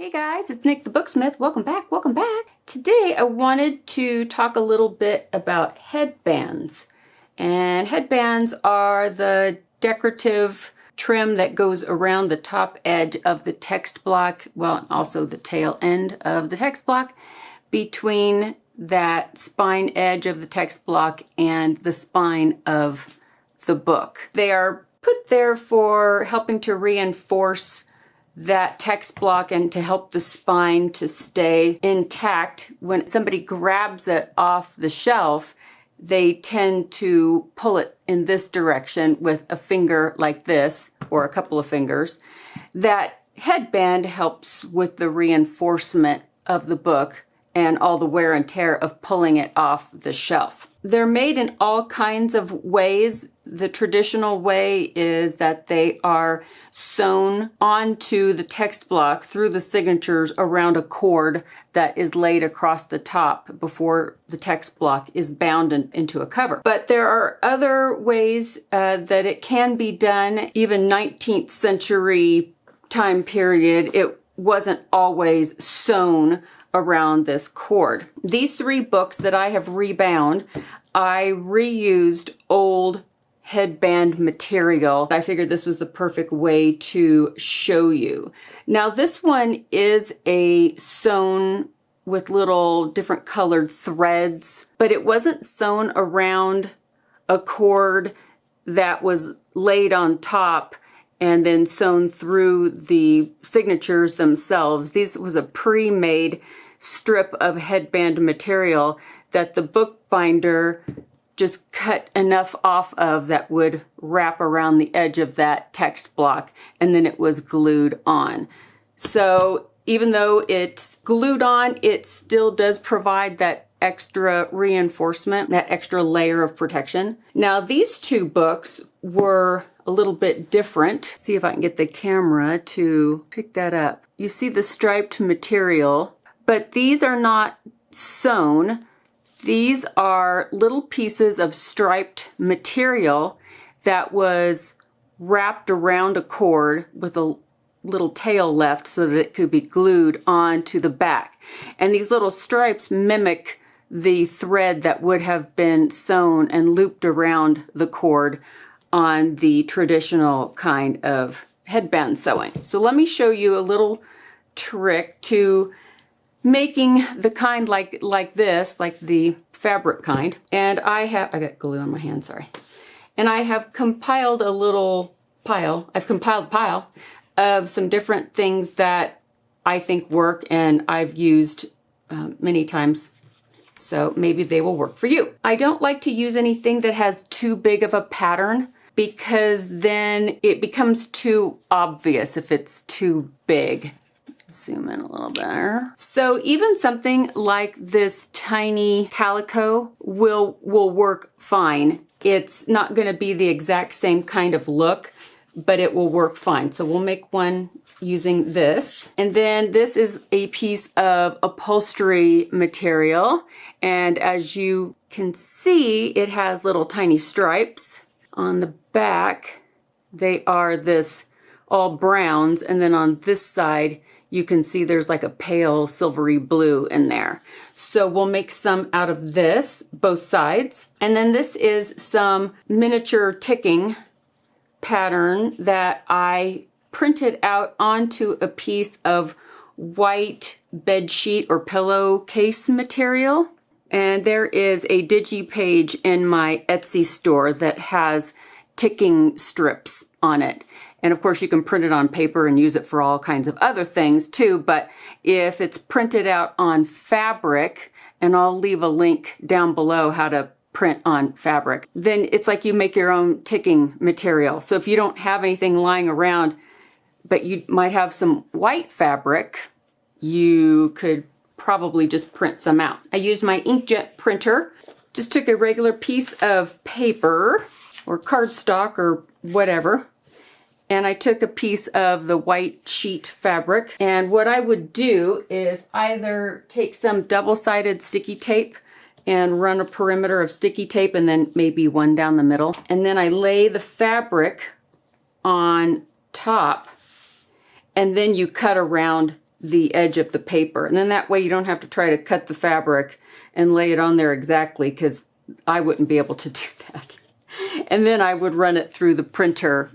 Hey guys, it's Nick the Booksmith. Welcome back, welcome back. Today I wanted to talk a little bit about headbands. And headbands are the decorative trim that goes around the top edge of the text block, well, also the tail end of the text block, between that spine edge of the text block and the spine of the book. They are put there for helping to reinforce that text block and to help the spine to stay intact. When somebody grabs it off the shelf, they tend to pull it in this direction with a finger like this, or a couple of fingers. That headband helps with the reinforcement of the book and all the wear and tear of pulling it off the shelf. They're made in all kinds of ways. The traditional way is that they are sewn onto the text block through the signatures around a cord that is laid across the top before the text block is bound into a cover. But there are other ways that it can be done. Even 19th century time period, it wasn't always sewn around this cord. These three books that I have rebound, I reused old headband material. I figured this was the perfect way to show you. Now this one is a sewn with little different colored threads, but it wasn't sewn around a cord that was laid on top and then sewn through the signatures themselves. This was a pre-made strip of headband material that the bookbinder just cut enough off of that would wrap around the edge of that text block, and then it was glued on. So even though it's glued on, it still does provide that extra reinforcement, that extra layer of protection. Now these two books were a little bit different. See if I can get the camera to pick that up. You see the striped material, but these are not sewn. These are little pieces of striped material that was wrapped around a cord with a little tail left so that it could be glued onto the back. And these little stripes mimic the thread that would have been sewn and looped around the cord on the traditional kind of headband sewing. So let me show you a little trick to making the kind like this, like the fabric kind. And I got glue on my hand, sorry. And I have compiled a little pile, I've compiled a pile of some different things that I think work and I've used many times. So maybe they will work for you. I don't like to use anything that has too big of a pattern because then it becomes too obvious if it's too big. Zoom in a little better. So even something like this tiny calico will work fine. It's not going to be the exact same kind of look, but it will work fine. So we'll make one using this. And then this is a piece of upholstery material. And as you can see, it has little tiny stripes on the back. They are this all browns. And then on this side, you can see there's like a pale silvery blue in there. So we'll make some out of this, both sides. And then this is some miniature ticking pattern that I printed out onto a piece of white bed sheet or pillowcase material. And there is a digi page in my Etsy store that has ticking strips on it. And of course you can print it on paper and use it for all kinds of other things too, but if it's printed out on fabric, and I'll leave a link down below how to print on fabric, then it's like you make your own ticking material. So if you don't have anything lying around, but you might have some white fabric, you could probably just print some out. I used my inkjet printer, just took a regular piece of paper or cardstock or whatever, and I took a piece of the white sheet fabric. And what I would do is either take some double-sided sticky tape and run a perimeter of sticky tape and then maybe one down the middle. And then I lay the fabric on top, and then you cut around the edge of the paper. And then that way you don't have to try to cut the fabric and lay it on there exactly, because I wouldn't be able to do that. And then I would run it through the printer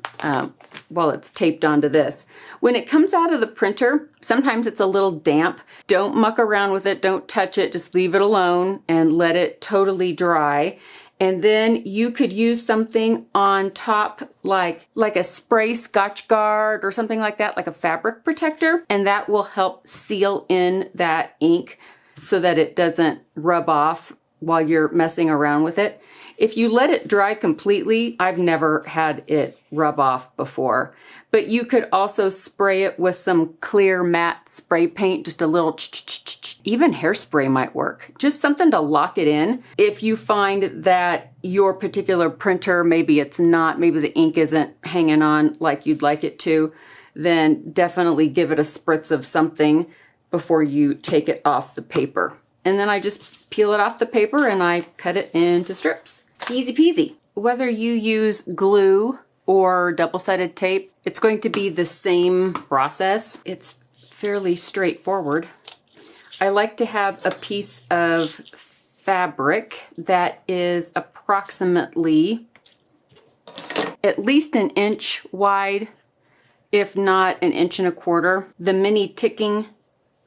while it's taped onto this. When it comes out of the printer, sometimes it's a little damp. Don't muck around with it, don't touch it, just leave it alone and let it totally dry. And then you could use something on top like a spray Scotch Guard or something like that, like a fabric protector, and that will help seal in that ink so that it doesn't rub off while you're messing around with it. If you let it dry completely, I've never had it rub off before, but you could also spray it with some clear matte spray paint, just a little even hairspray might work. Just something to lock it in. If you find that your particular printer, maybe the ink isn't hanging on like you'd like it to, then definitely give it a spritz of something before you take it off the paper. And then I just peel it off the paper and I cut it into strips. Easy peasy. Whether you use glue or double-sided tape, it's going to be the same process. It's fairly straightforward. I like to have a piece of fabric that is approximately at least an inch wide, if not an inch and a quarter. The mini ticking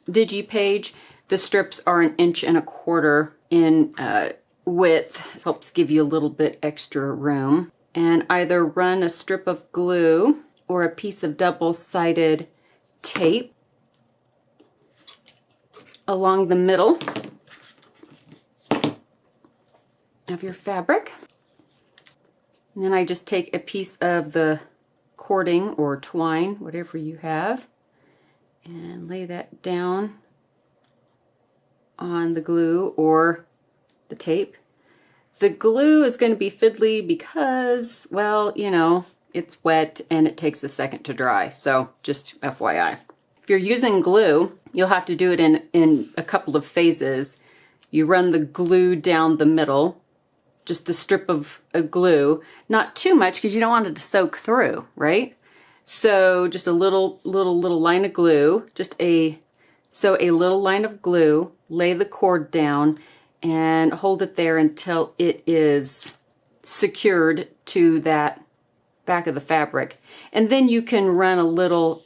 digi page, the strips are an inch and a quarter in width. Helps give you a little bit extra room. And either run a strip of glue or a piece of double-sided tape along the middle of your fabric. And then I just take a piece of the cording or twine, whatever you have, and lay that down on the glue or the tape. The glue is going to be fiddly because, well, you know, it's wet and it takes a second to dry. So just FYI. If you're using glue, you'll have to do it in a couple of phases. You run the glue down the middle, just a strip of glue, not too much because you don't want it to soak through, right? So just a little line of glue, a little line of glue, lay the cord down and hold it there until it is secured to that back of the fabric. And then you can run a little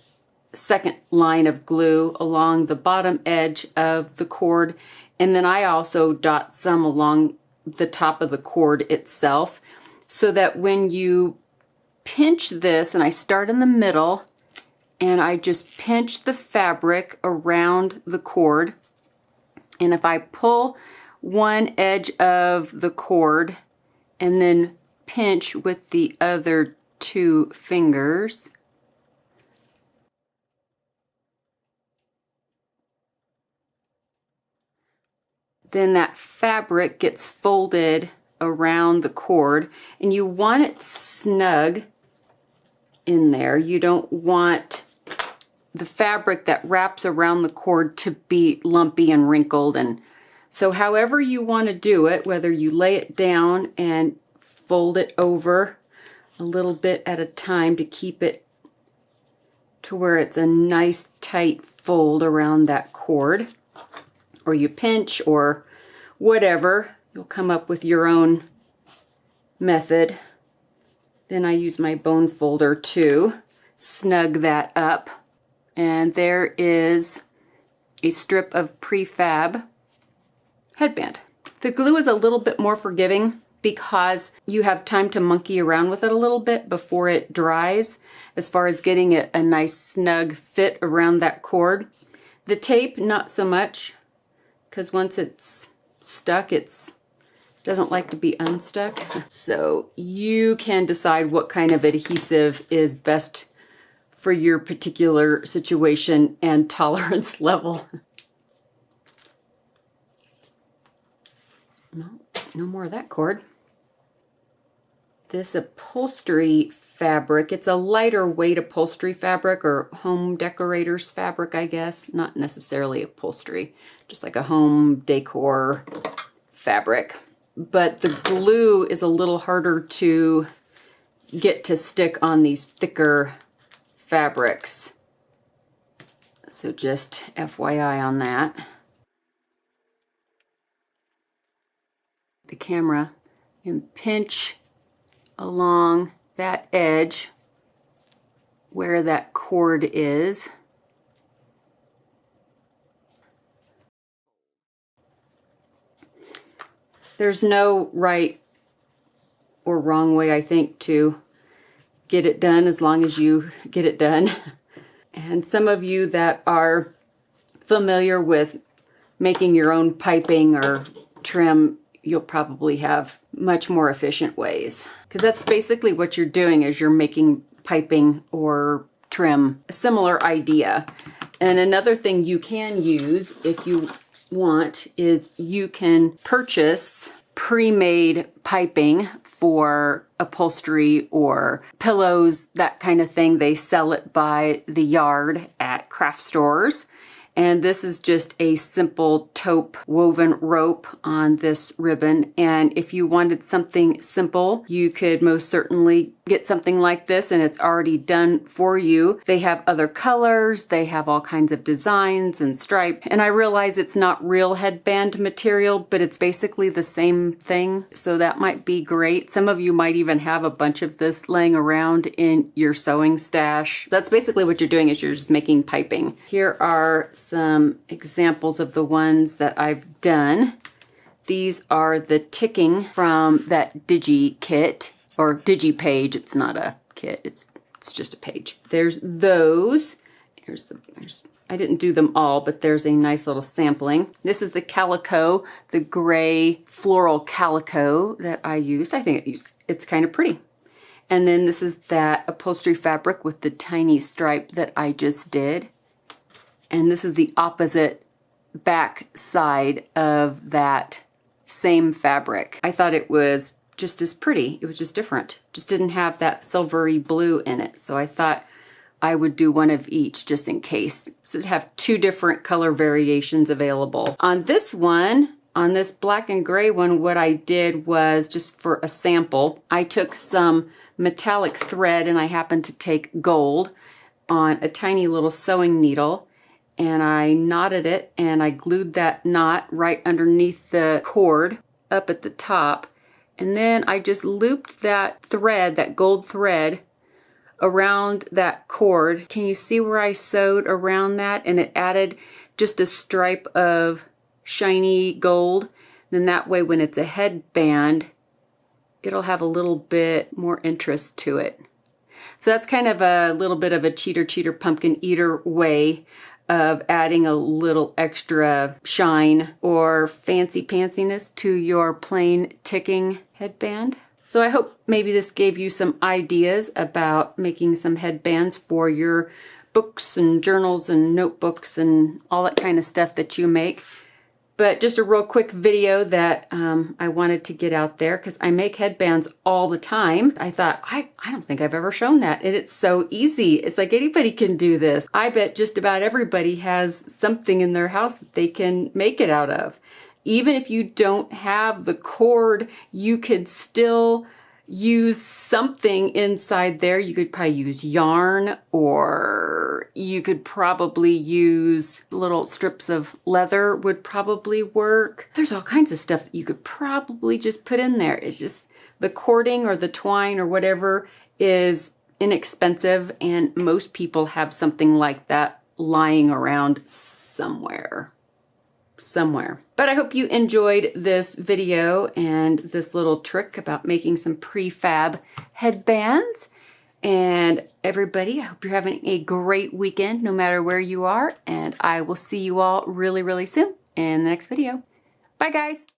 second line of glue along the bottom edge of the cord, and then I also dot some along the top of the cord itself, so that when you pinch this, and I start in the middle and I just pinch the fabric around the cord, and if I pull one edge of the cord and then pinch with the other two fingers, then that fabric gets folded around the cord, and you want it snug in there. You don't want the fabric that wraps around the cord to be lumpy and wrinkled. And so however you want to do it, whether you lay it down and fold it over a little bit at a time to keep it to where it's a nice tight fold around that cord, or you pinch, or whatever, you'll come up with your own method. Then I use my bone folder to snug that up. And there is a strip of prefab headband. The glue is a little bit more forgiving because you have time to monkey around with it a little bit before it dries, as far as getting it a nice snug fit around that cord. The tape, not so much, because once it's stuck, it doesn't like to be unstuck. So you can decide what kind of adhesive is best for your particular situation and tolerance level. No more of that cord. This upholstery fabric, it's a lighter weight upholstery fabric, or home decorators fabric, I guess. Not necessarily upholstery, just like a home decor fabric. But the glue is a little harder to get to stick on these thicker fabrics. So just FYI on that. The camera and pinch along that edge where that cord is. There's no right or wrong way, I think, to get it done as long as you get it done. And some of you that are familiar with making your own piping or trim, you'll probably have much more efficient ways. Because that's basically what you're doing, is you're making piping or trim. A similar idea. And another thing you can use if you want is you can purchase pre-made piping for upholstery or pillows, that kind of thing. They sell it by the yard at craft stores. And this is just a simple taupe woven rope on this ribbon. And if you wanted something simple, you could most certainly get something like this, and it's already done for you. They have other colors, they have all kinds of designs and stripe. And I realize it's not real headband material, but it's basically the same thing. So that might be great. Some of you might even have a bunch of this laying around in your sewing stash. That's basically what you're doing, is you're just making piping. Here are some examples of the ones that I've done. These are the ticking from that Digi kit, or Digi page. It's not a kit, it's just a page. There's those. I didn't do them all, but there's a nice little sampling. This is the calico, the gray floral calico that I used. I think it's kind of pretty. And then this is that upholstery fabric with the tiny stripe that I just did. And this is the opposite back side of that same fabric. I thought it was just as pretty. It was just different. Just didn't have that silvery blue in it. So I thought I would do one of each just in case. So to have two different color variations available. On this one, on this black and gray one, what I did was, just for a sample, I took some metallic thread, and I happened to take gold on a tiny little sewing needle, and I knotted it, and I glued that knot right underneath the cord up at the top. And then I just looped that thread, that gold thread, around that cord. Can you see where I sewed around that? And it added just a stripe of shiny gold. Then that way, when it's a headband, it'll have a little bit more interest to it. So that's kind of a little bit of a cheater pumpkin eater way of adding a little extra shine or fancy pantsiness to your plain ticking headband. So I hope maybe this gave you some ideas about making some headbands for your books and journals and notebooks and all that kind of stuff that you make. But just a real quick video that I wanted to get out there, because I make headbands all the time. I thought, I don't think I've ever shown that. And it's so easy. It's like anybody can do this. I bet just about everybody has something in their house that they can make it out of. Even if you don't have the cord, you could still use something inside there. You could probably use yarn, or you could probably use little strips of leather would probably work. There's all kinds of stuff that you could probably just put in there. It's just the cording or the twine or whatever is inexpensive, and most people have something like that lying around somewhere. But I hope you enjoyed this video and this little trick about making some prefab headbands. And everybody, I hope you're having a great weekend no matter where you are, and I will see you all really, really soon in the next video. Bye guys!